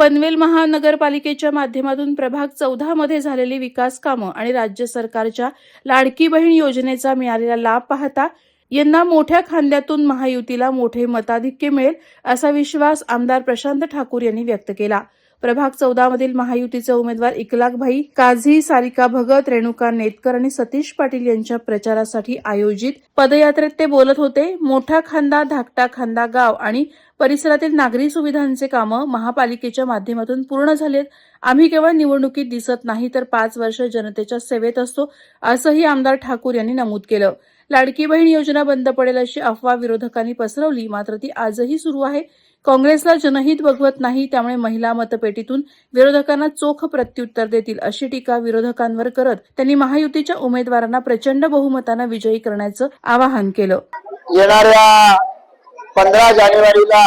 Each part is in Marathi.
पनवेल महानगरपालिकेच्या माध्यमातून प्रभाग 14 मध्ये झालेली विकास कामं आणि राज्य सरकारच्या लाडकी बहीण योजनेचा मिळालेला लाभ पाहता यंदा मोठ्या खांद्यातून महायुतीला मोठे मताधिक्य मिळेल असा विश्वास आमदार प्रशांत ठाकूर यांनी व्यक्त केला। प्रभाग 14 मधील महायुतीचे उमेदवार इकलाकभाई काझी, सारिका भगत, रेणुका नेतकर आणि सतीश पाटील यांच्या प्रचारासाठी आयोजित पदयात्रेत ते बोलत होते। मोठा खांदा, धाकटा खांदा गाव आणि परिसरातील नागरी सुविधांचे कामं महापालिकेच्या माध्यमातून पूर्ण झालेत। आम्ही केवळ निवडणुकीत दिसत नाही तर 5 वर्ष जनतेच्या सेवेत असतो, असंही आमदार ठाकूर यांनी नमूद केलं। लाडकी बहीण योजना बंद पडेल अशी अफवा विरोधकांनी पसरवली, मात्र ती आजही सुरू आहे। काँग्रेसला जनहित बघवत नाही, त्यामुळे महिला मतपेटीतून विरोधकांना चोख प्रत्युत्तर देतील अशी टीका विरोधकांवर करत त्यांनी महायुतीच्या उमेदवारांना प्रचंड बहुमताने विजयी करण्याचं आवाहन केलं। येणाऱ्या 15 जानेवारीला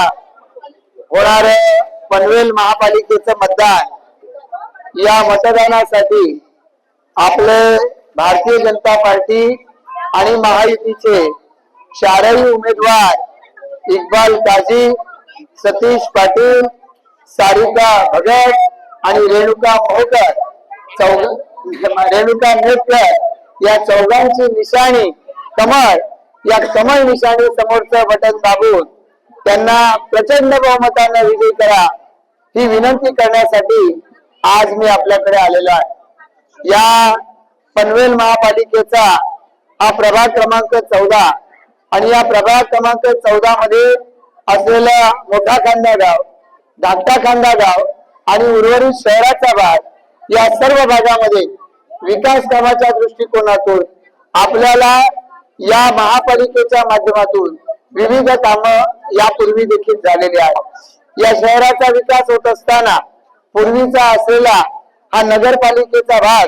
होणारे पनवेल महापालिकेचं मतदान, या मतदानासाठी आपले भारतीय जनता पार्टी आणि महायुतीचे चारही उमेदवार इक्बाल काझी, सतीश पाटील, सारिका भगत आणि रेणुका नेतकर या चौघांची निशाणी कमळ, या कमळ निशाणी समोरचं बटन दाबून त्यांना प्रचंड बहुमताने विजयी करा ही विनंती करण्यासाठी आज मी आपल्याकडे आलेलो आहे। या पनवेल महापालिकेचा हा प्रभाग क्रमांक 14 आणि या प्रभाग क्रमांक 14 मध्ये असलेला मोठा खांदा गाव, धाकटा खांदा गाव आणि उर्वरित शहराचा भाग, या सर्व भागामध्ये विकास कामाच्या दृष्टिकोनातून आपल्याला या महापालिकेच्या माध्यमातून विविध कामं यापूर्वी देखील झालेली आहेत। या शहराचा विकास होत असताना पूर्वीचा असलेला हा नगरपालिकेचा भाग,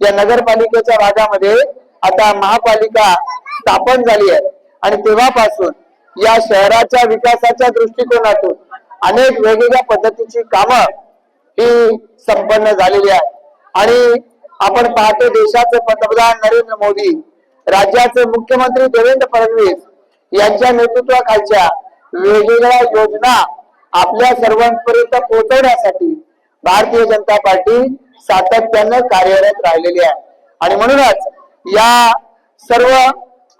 या नगरपालिकेच्या भागामध्ये आता महापालिका स्थापन झाली आहे आणि तेव्हापासून या शहराच्या विकासाच्या दृष्टिकोनातून अनेक वेगवेगळ्या पद्धतीची कामं ही संपन्न झालेली आहेत। आणि आपण पाहतो, देशाचे पंतप्रधान नरेंद्र मोदी, राज्याचे मुख्यमंत्री देवेंद्र फडणवीस यांच्या नेतृत्वाखालच्या वेगवेगळ्या योजना आपल्या सर्वांपर्यंत पोहोचवण्यासाठी भारतीय जनता पार्टी सातत्यानं कार्यरत राहिलेली आहे। आणि म्हणूनच या सर्व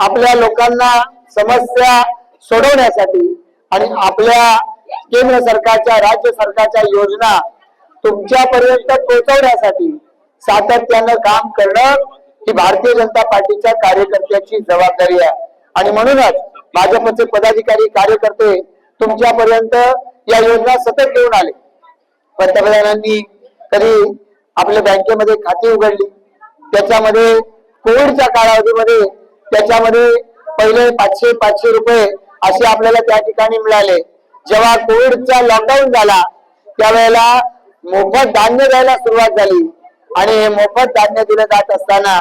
आपल्या लोकांना समस्या सोडवण्यासाठी आणि आपल्या केंद्र सरकारच्या, राज्य सरकारच्या योजना तुमच्यापर्यंत पोहोचवण्यासाठी सातत्यानं काम करणं ही भारतीय जनता पार्टीच्या कार्यकर्त्याची जबाबदारी आहे। आणि म्हणूनच भाजपचे पदाधिकारी, कार्यकर्ते तुमच्यापर्यंत या योजना सतत घेऊन आले। पंतप्रधानांनी कधी आपल्या बँकेमध्ये खाती उघडली, त्याच्यामध्ये कोविडच्या कालावधीमध्ये त्याच्यामध्ये पहिले 500 रुपये असे आपल्याला त्या ठिकाणी मिळाले। जेव्हा कोविडचा लॉकडाऊन झाला त्यावेळेला मोफत धान्य द्यायला सुरुवात झाली आणि हे मोफत धान्य दिलं जात असताना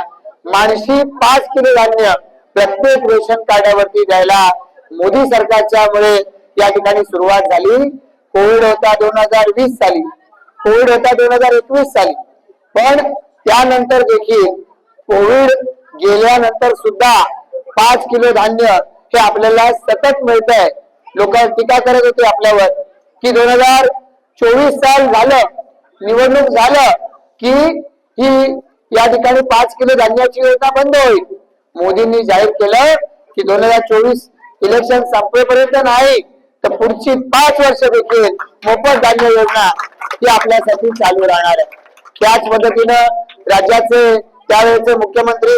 माणशी 5 किलो धान्य प्रत्येक रेशन कार्डावरती द्यायला मोदी सरकारच्या मुळे या ठिकाणी सुरुवात झाली। कोविड होता 2020 साली, कोविड होता 2021 साली, पण त्यानंतर देखील कोविड गेल्यानंतर सुद्धा 5 किलो धान्य हे आपल्याला सतत मिळत आहे। लोक टीका करत होते आपल्यावर की 2024 साल झालं, निवडणूक झालं की ही या ठिकाणी 5 किलो धान्याची योजना बंद होईल। मोदींनी जाहीर केलं की 2024 इलेक्शन संपेपर्यंत नाही तर पुढची 5 वर्ष देखील मोफत धान्य योजना ही आपल्यासाठी चालू राहणार आहे। त्याच पद्धतीनं राज्याचे त्यावेळेचे मुख्यमंत्री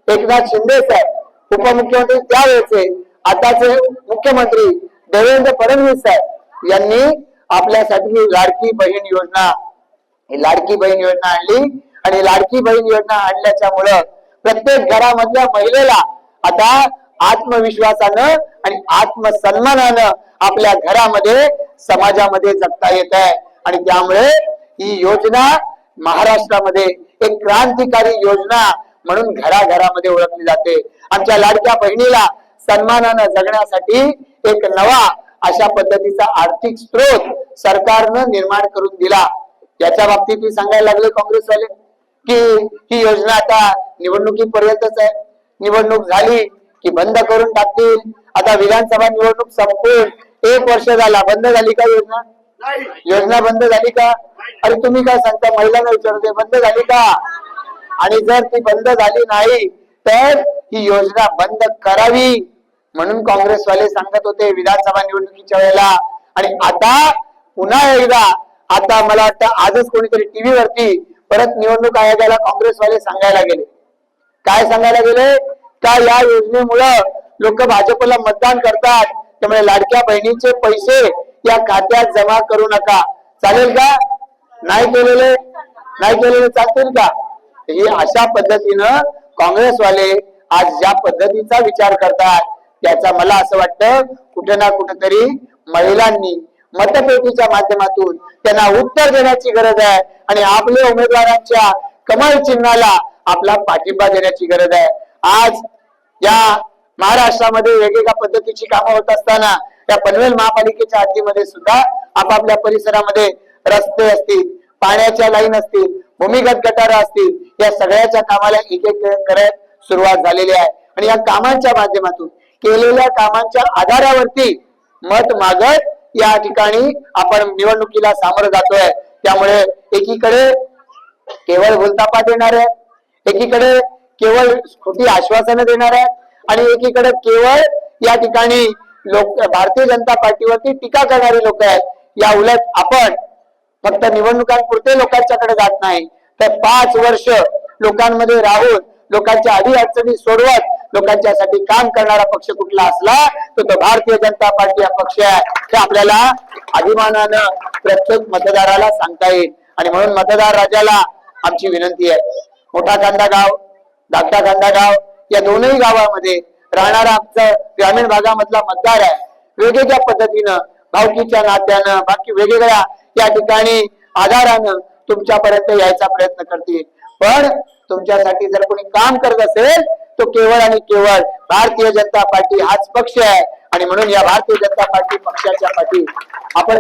एकनाथ शिंदे साहेब, उपमुख्यमंत्री त्यावेळेचे आताचे मुख्यमंत्री देवेंद्र फडणवीस साहेब यांनी आपल्यासाठी लाडकी बहीण योजना आणली आणि लाडकी बहीण योजना आणल्याच्यामुळं प्रत्येक घरामधल्या महिलेला आता आत्मविश्वासानं आणि आत्मसन्मानानं आपल्या घरामध्ये, समाजामध्ये जगता येत आहे। आणि त्यामुळे ही योजना महाराष्ट्रामध्ये एक क्रांतिकारी योजना म्हणून घराघरामध्ये ओळखली जाते। आमच्या लाडक्या बहिणीला सन्मानानं जगण्यासाठी एक नवा अशा पद्धतीचा आर्थिक स्रोत सरकारनं निर्माण करून दिला। याच्या बाबतीत सांगायला लागले काँग्रेसवाले की ही योजना आता निवडणुकीपर्यंतच आहे, निवडणूक झाली की बंद करून टाकतील। आता विधानसभा निवडणूक संपून 1 वर्ष झाला, बंद झाली का योजना? योजना बंद झाली का? अरे तुम्ही काय सांगता? महिलांना विचारते बंद झाली का? आणि जर ती बंद झाली नाही तर ही योजना बंद करावी म्हणून काँग्रेसवाले सांगत होते विधानसभा निवडणुकीच्या वेळेला. आणि आता पुन्हा एकदा आता मला वाटतं आजच कोणीतरी टीव्ही वरती परत निवडणूक आयोगाला काँग्रेसवाले सांगायला गेले. काय सांगायला गेले? का या योजनेमुळं लोक भाजपला मतदान करतात, त्यामुळे लाडक्या बहिणीचे पैसे या खात्यात जमा करू नका. चालेल का? नाही केलेले चालतील का? ही अशा पद्धतीनं काँग्रेसवाले आज ज्या पद्धतीचा विचार करतात त्याचा मला असं वाटतं कुठे ना कुठेतरी महिलांनी मतपेटीच्या माध्यमातून त्यांना उत्तर देण्याची गरज आहे आणि आपल्या उमेदवारांच्या कमळ चिन्हाला आपला पाठिंबा देण्याची गरज आहे. आज या महाराष्ट्रामध्ये वेगवेगळ्या पद्धतीची कामं होत असताना त्या पनवेल महापालिकेच्या हद्दीमध्ये सुद्धा आपापल्या परिसरामध्ये रस्ते असतील, पाण्याच्या लाईन असतील, भूमिगत गटार असतील, या सगळ्याच्या कामाला एक एक करत सुरुवात झालेली आहे. आणि या कामांच्या माध्यमातून केलेल्या कामांच्या आधारावरती मत मागत या ठिकाणी आपण निवडणुकीला सामोरं जातोय. त्यामुळे एकीकडे केवळ भूलथापा देणार आहे, एकीकडे केवळ खोटी आश्वासनं देणार आहे आणि एकीकडे केवळ या ठिकाणी लोक भारतीय जनता पार्टीवरती टीका करणारे लोक आहेत. या उलट आपण फक्त निवडणुकांपुरते लोकांच्याकडे जात नाही तर 5 वर्ष लोकांमध्ये राहून लोकांच्या अडी अडचणी सोडवत लोकांच्यासाठी काम करणारा पक्ष कुठला असला तो भारतीय जनता पार्टी हा पक्ष आहे. हे आपल्याला अभिमानानं प्रत्येक मतदाराला सांगता येईल. आणि म्हणून मतदार राजाला आमची विनंती आहे, मोठा कांदा गाव, धाकटा कांदा गाव या दोनही गावामध्ये राहणारा आमचा ग्रामीण भागामधला मतदार आहे. वेगवेगळ्या पद्धतीनं भावकीच्या नात्यानं बाकी वेगवेगळ्या या ठिकाणी आधारानं तुमच्यापर्यंत यायचा प्रयत्न करतील. पण तुमच्यासाठी जर कोणी काम करत असेल तो केवळ आणि केवळ भारतीय जनता पार्टी हाच पक्ष आहे. आणि म्हणून या भारतीय जनता पार्टी पक्षाच्या पाठी आपण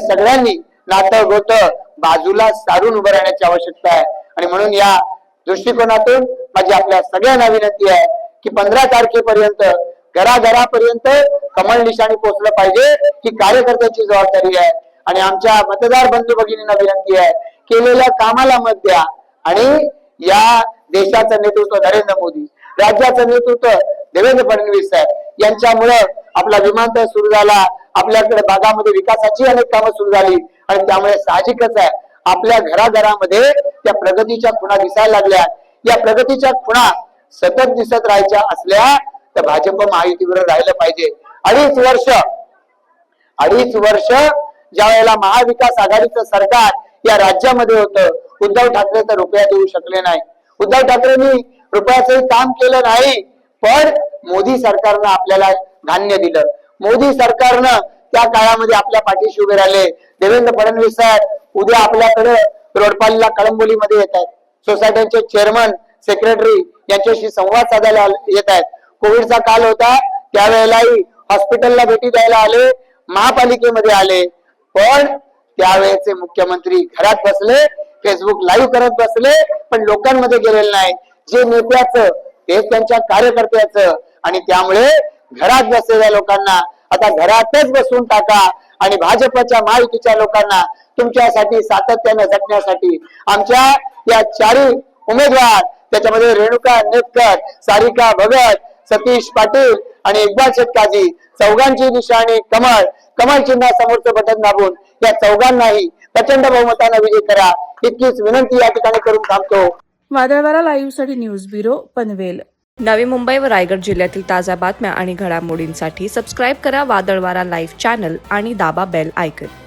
सगळ्यांनी नातं गोतं बाजूला सारून उभं राहण्याची आवश्यकता आहे. आणि म्हणून या दृष्टिकोनातून माझी आपल्या सगळ्यांना विनंती आहे की 15 तारखेपर्यंत घराघरापर्यंत कमळ निशाणी पोहोचलं पाहिजे ही कार्यकर्त्याची जबाबदारी आहे. आणि आमच्या मतदार बंधू भगिनींना विनंती आहे, केलेल्या कामाला मत द्या. आणि या देशाचं नेतृत्व नरेंद्र मोदी, राज्याचं नेतृत्व देवेंद्र फडणवीस साहेब यांच्यामुळे आपला विमानतळ सुरू झाला, आपल्याकडे भागामध्ये विकासाची अनेक कामं सुरू झाली. आणि त्यामुळे साहजिकच आहे आपल्या घराघरामध्ये त्या प्रगतीच्या खुणा दिसायला लागल्या. या प्रगतीच्या खुणा सतत दिसत राहायच्या असल्या तर भाजप महायुतीवर राहिलं पाहिजे. 2.5 वर्ष ज्या वेळेला महाविकास आघाडीचं सरकार या राज्यामध्ये होतं, उद्धव ठाकरे तर रुपया देऊ शकले नाही. उद्धव ठाकरेंनी रुपयाचंही काम केलं नाही. पण मोदी सरकारनं आपल्याला धान्य दिलं. मोदी सरकारनं त्या काळामध्ये आपल्या पाठीशी उभे राहिले. देवेंद्र फडणवीस साहेब उद्या आपल्याकडे रोडपालीला कळंबोलीमध्ये येत आहेत. सोसायट्यांचे चेअरमन सेक्रेटरी यांच्याशी संवाद साधायला येत आहेत. कोविडचा काल होता त्यावेळेलाही हॉस्पिटलला भेटी द्यायला आले, महापालिकेमध्ये आले. पण त्यावेळेचे मुख्यमंत्री घरात बसले, फेसबुक लाईव्ह करत बसले, पण लोकांमध्ये गेलेले नाही. जे नेत्याचं तेच त्यांच्या कार्यकर्त्याचं. आणि त्यामुळे घरात बसलेल्या लोकांना आता घरातच बसून टाका. आणि भाजपच्या महायुतीच्या लोकांना तुमच्यासाठी सातत्याने झटण्यासाठी आमच्या या 4 उमेदवार, त्याच्यामध्ये रेणुका नेटकर, सारिका भगत, सतीश पाटील आणि इक्बाल शेटकाजी, चौघांची निशाणी कमळ. कमळ चिन्हा समोरचं बटन दाबून या चौघांनाही प्रचंड बहुमताने विजयी करा इतकीच विनंती या ठिकाणी करून थांबतो. वादळवारा लाईव्ह साठी न्यूज ब्युरो पनवेल. नवी मुंबई व रायगड जिल्ह्यातील ताज्या बातम्या आणि घडामोडींसाठी सबस्क्राईब करा वादळवारा लाईव्ह चॅनल आणि दाबा बेल आयकॉन.